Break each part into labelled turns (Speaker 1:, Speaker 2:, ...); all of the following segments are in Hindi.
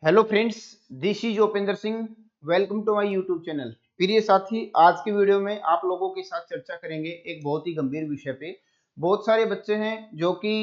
Speaker 1: Hello friends, this is Upendra Singh. Welcome to my YouTube channel. प्रिय साथी, आज की वीडियो में आप लोगों के साथ चर्चा करेंगे एक बहुत ही गंभीर विषय पे। बहुत सारे बच्चे हैं जो कि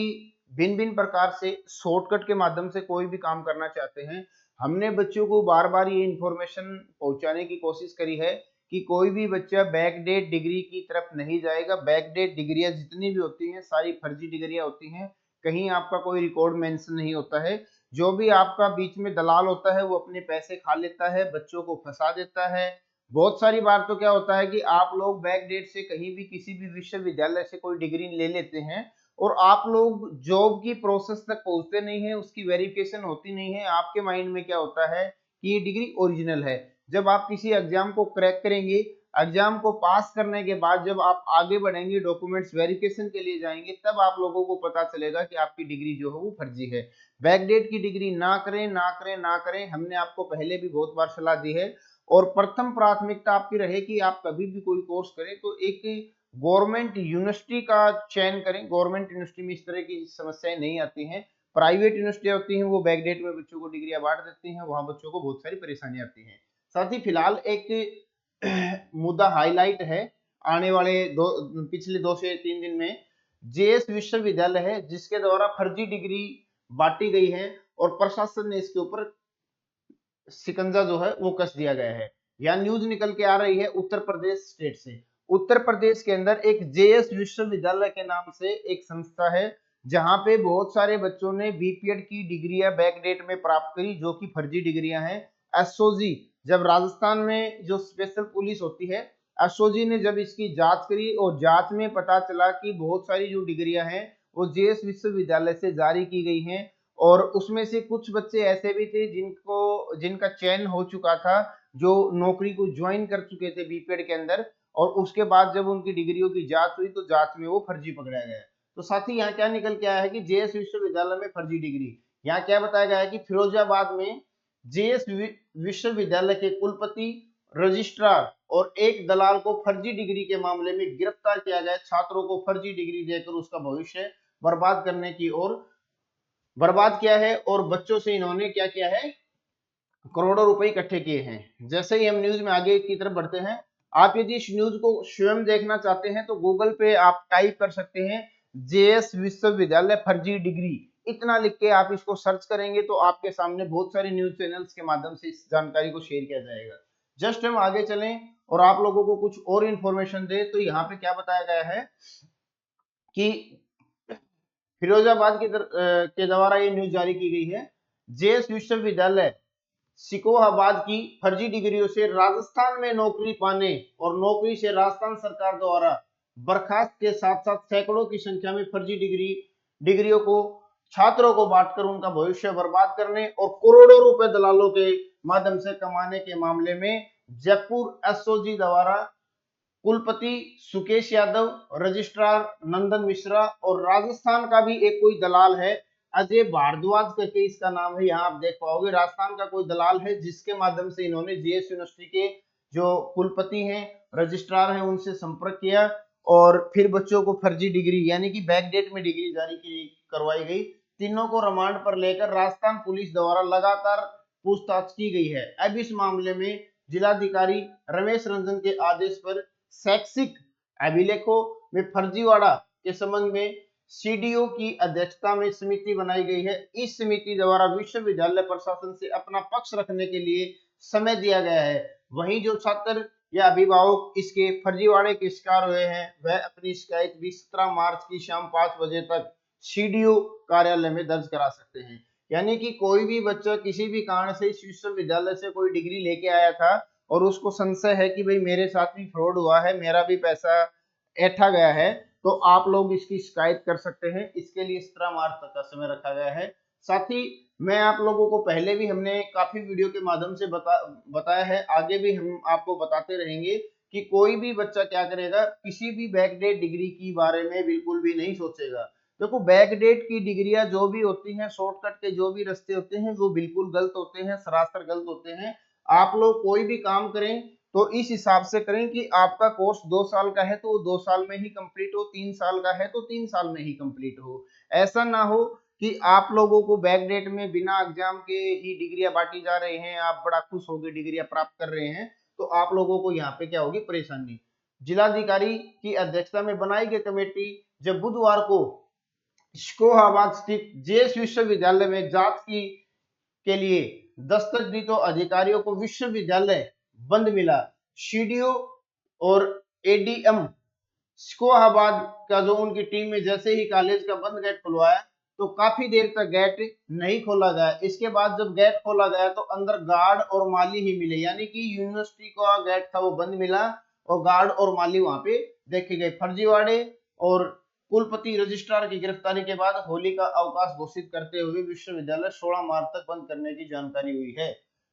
Speaker 1: भिन्न भिन्न प्रकार से शॉर्टकट के माध्यम से कोई भी काम करना चाहते हैं। हमने बच्चों को बार बार ये इंफॉर्मेशन पहुंचाने की कोशिश करी है कि कोई भी बच्चा बैकडेट डिग्री की तरफ नहीं जाएगा। बैकडेट डिग्रियां जितनी भी होती हैं सारी फर्जी डिग्रियां होती हैं। कहीं आपका कोई रिकॉर्ड मेंशन नहीं होता है। जो भी आपका बीच में दलाल होता है वो अपने पैसे खा लेता है, बच्चों को फंसा देता है। बहुत सारी बार तो क्या होता है कि आप लोग बैक डेट से कहीं भी किसी भी विश्वविद्यालय से कोई डिग्री ले लेते हैं और आप लोग जॉब की प्रोसेस तक पहुंचते नहीं है, उसकी वेरिफिकेशन होती नहीं है। आपके माइंड में क्या होता है कि ये डिग्री ओरिजिनल है। जब आप किसी एग्जाम को क्रैक करेंगे, एग्जाम को पास करने के बाद जब आप आगे बढ़ेंगे, डॉक्यूमेंट्स वेरिफिकेशन के लिए जाएंगे, तब आप लोगों को पता चलेगा कि आपकी डिग्री जो है वो फर्जी है। बैकडेट की डिग्री ना करें, ना करें, ना करें। हमने आपको पहले भी बहुत बार सलाह दी है। और प्रथम प्राथमिकता आपकी रहे कि आप कभी भी कोई कोर्स करें तो एक गवर्नमेंट यूनिवर्सिटी का चयन करें। गवर्नमेंट यूनिवर्सिटी में इस तरह की समस्याएं नहीं आती हैं। प्राइवेट यूनिवर्सिटी होती हैं वो बैकडेट में बच्चों को डिग्री बांट देती हैं, वहां बच्चों को बहुत सारी परेशानी आती है। साथ ही फिलहाल एक मुद्दा हाईलाइट है आने वाले पिछले 2 से 3 दिन में। जेएस विश्वविद्यालय है जिसके द्वारा फर्जी डिग्री बांटी गई है और प्रशासन ने इसके ऊपर शिकंजा जो है वो कस दिया गया है। यहाँ न्यूज निकल के आ रही है उत्तर प्रदेश स्टेट से। उत्तर प्रदेश के अंदर एक जेएस विश्वविद्यालय के नाम से एक संस्था है जहां पे बहुत सारे बच्चों ने बीपीएड की डिग्रियां बैकडेट में प्राप्त करी जो कि फर्जी डिग्रियां हैं। एसओजी, जब राजस्थान में जो स्पेशल पुलिस होती है, एसओजी ने जब इसकी जांच करी और जांच में पता चला कि बहुत सारी जो डिग्रियां हैं वो जेएस विश्वविद्यालय से जारी की गई हैं। और उसमें से कुछ बच्चे ऐसे भी थे जिनका चयन हो चुका था, जो नौकरी को ज्वाइन कर चुके थे बीपीएड के अंदर। और उसके बाद जब उनकी डिग्रियों की जांच हुई तो जांच में वो फर्जी पकड़ा गया। तो साथ ही यहाँ क्या निकल के आया है कि जेएस विश्वविद्यालय में फर्जी डिग्री। यहाँ क्या बताया गया है कि फिरोजाबाद में जेएस विश्वविद्यालय के कुलपति, रजिस्ट्रार और एक दलाल को फर्जी डिग्री के मामले में गिरफ्तार किया गया। छात्रों को फर्जी डिग्री देकर उसका भविष्य बर्बाद करने की ओर बर्बाद किया है और बच्चों से इन्होंने क्या किया है, करोड़ों रुपए इकट्ठे किए हैं। जैसे ही हम न्यूज में आगे की तरफ बढ़ते हैं, आप यदि इस न्यूज को स्वयं देखना चाहते हैं तो गूगल पे आप टाइप कर सकते हैं जेएस विश्वविद्यालय फर्जी डिग्री। इतना लिख के आप इसको सर्च करेंगे तो आपके सामने बहुत सारे न्यूज चैनल्स के माध्यम से इस जानकारी को शेयर किया जाएगा। जस्ट हम आगे चलें और आप लोगों को कुछ और इंफॉर्मेशन दे तो यहाँ पे क्या बताया गया है कि फिरोजाबाद के द्वारा ये न्यूज जारी की गई है। जेएस विश्वविद्यालय सिकोहाबाद की फर्जी डिग्रियों से राजस्थान में नौकरी पाने और नौकरी से राजस्थान सरकार द्वारा बर्खास्त के साथ साथ सैकड़ों की संख्या में फर्जी डिग्रियों को छात्रों को बांटकर उनका भविष्य बर्बाद करने और करोड़ों रुपए दलालों के माध्यम से कमाने के मामले में जयपुर एसओजी द्वारा कुलपति सुकेश यादव, रजिस्ट्रार नंदन मिश्रा और राजस्थान का भी एक कोई दलाल है, अजय भारद्वाज करके इसका नाम है। यहाँ आप देख पाओगे राजस्थान का कोई दलाल है जिसके माध्यम से इन्होंने जेएस यूनिवर्सिटी के जो कुलपति हैं, रजिस्ट्रार हैं, उनसे संपर्क किया और फिर बच्चों को फर्जी डिग्री यानी कि बैकडेट में डिग्री जारी करवाई गई। तीनों को रिमांड पर लेकर राजस्थान पुलिस द्वारा लगातार पूछताछ की गई है। अब इस मामले में जिलाधिकारी रमेश रंजन के आदेश पर शैक्षिक अभिलेखों में फर्जीवाड़ा के संबंध में सीडीओ की अध्यक्षता में समिति बनाई गई है। इस समिति द्वारा विश्वविद्यालय प्रशासन से अपना पक्ष रखने के लिए समय दिया गया है। वहीं जो छात्र या अभिभावक इसके फर्जीवाड़े के शिकार हुए हैं वह अपनी शिकायत भी 17 मार्च की शाम 5 बजे तक सीडीओ कार्यालय में दर्ज करा सकते हैं। यानी कि कोई भी बच्चा किसी भी कारण से इस विश्वविद्यालय से कोई डिग्री लेके आया था और उसको संशय है कि भाई मेरे साथ भी फ्रॉड हुआ है, मेरा भी पैसा ऐंठा गया है, तो आप लोग इसकी शिकायत कर सकते हैं। इसके लिए 17 मार्च तक का समय रखा गया है। साथ ही मैं आप लोगों को पहले भी हमने काफी वीडियो के माध्यम से बताया है, आगे भी हम आपको बताते रहेंगे कि कोई भी बच्चा क्या करेगा, किसी भी बैकडेट डिग्री के बारे में बिल्कुल भी नहीं सोचेगा। देखो, बैकडेट की डिग्रियां जो भी होती हैं, शॉर्टकट के जो भी रास्ते होते हैं वो बिल्कुल गलत होते हैं, सरासर गलत होते हैं। आप लोग कोई भी काम करें तो इस हिसाब से करें कि आपका कोर्स 2 साल का है तो वो 2 साल में ही कंप्लीट हो, 3 साल का है तो 3 साल में ही कंप्लीट हो। ऐसा ना हो कि आप लोगों को बैकडेट में बिना एग्जाम के ही डिग्रियां बांटी जा रही हैं, आप बड़ा खुश होकर डिग्रियां प्राप्त कर रहे हैं, तो आप लोगों को यहाँ पे क्या होगी, परेशानी। जिलाधिकारी की अध्यक्षता में बनाई गई कमेटी जब बुधवार को इस्लामाबाद स्थित जेएस विश्वविद्यालय में जांच की के लिए दस्तक दी तो अधिकारियों को विश्वविद्यालय बंद मिला। सीडीओ और एडीएम इस्लामाबाद का जो उनकी टीम में जैसे ही कॉलेज का बंद गेट खुलवाया तो काफी देर तक गेट नहीं खोला गया। इसके बाद जब गेट खोला गया तो अंदर गार्ड और माली ही मिले, यानी कि यूनिवर्सिटी का गेट था वो बंद मिला और गार्ड और माली वहां पे देखे गए। फर्जीवाड़े और कुलपति रजिस्ट्रार की गिरफ्तारी के बाद होली का अवकाश घोषित करते हुए विश्वविद्यालय 16 मार्च तक बंद करने की जानकारी हुई है।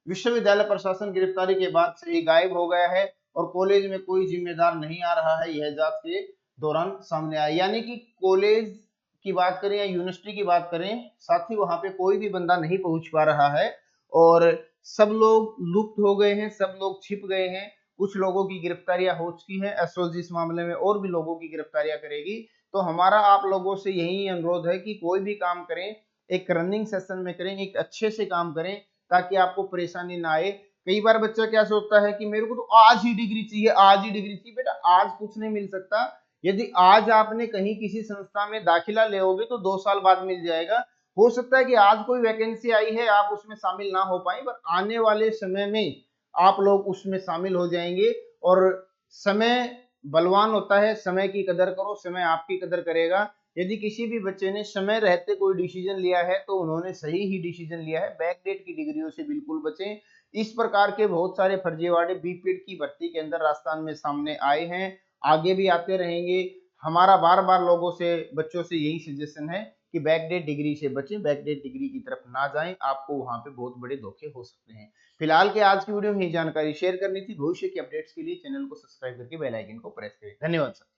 Speaker 1: विश्वविद्यालय प्रशासन गिरफ्तारी के बाद से ही गायब हो गया है और कॉलेज में कोई जिम्मेदार नहीं आ रहा है, यह जांच के दौरान सामने आया। यानी कि कॉलेज की बात करें या यूनिवर्सिटी की बात करें, साथ ही वहां पे कोई भी बंदा नहीं पहुंच पा रहा है और सब लोग लुप्त हो गए हैं, सब लोग छिप गए हैं। कुछ लोगों की गिरफ्तारियां हो चुकी हैं, एसओजी इस मामले में और भी लोगों की गिरफ्तारियां करेगी। तो हमारा आप लोगों से यही अनुरोध है कि कोई भी काम करें एक रनिंग सेशन में करें, एक अच्छे से काम करें ताकि आपको परेशानी ना आए। कई बार बच्चा क्या सोचता है कि मेरे को तो आज ही डिग्री चाहिए, आज ही डिग्री चाहिए। बेटा आज कुछ नहीं मिल सकता। यदि आज आपने कहीं किसी संस्था में दाखिला लेोगे तो 2 साल बाद मिल जाएगा। हो सकता है कि आज कोई वैकेंसी आई है, आप उसमें शामिल ना हो पाए, पर आने वाले समय में आप लोग उसमें शामिल हो जाएंगे। और समय बलवान होता है, समय की कदर करो, समय आपकी कदर करेगा। यदि किसी भी बच्चे ने समय रहते कोई डिसीजन लिया है तो उन्होंने सही ही डिसीजन लिया है। बैकडेट की डिग्रियों से बिल्कुल बचें। इस प्रकार के बहुत सारे फर्जीवाड़े बीपीएड की भर्ती के अंदर राजस्थान में सामने आए हैं, आगे भी आते रहेंगे। हमारा बार बार लोगों से, बच्चों से यही सजेशन है कि बैकडेट डिग्री से बचें, बैकडेट डिग्री की तरफ ना जाएं, आपको वहां पे बहुत बड़े धोखे हो सकते हैं। फिलहाल के आज की वीडियो में यही जानकारी शेयर करनी थी। भविष्य की अपडेट्स के लिए चैनल को सब्सक्राइब करके बेल आइकन को प्रेस करें। धन्यवाद सर।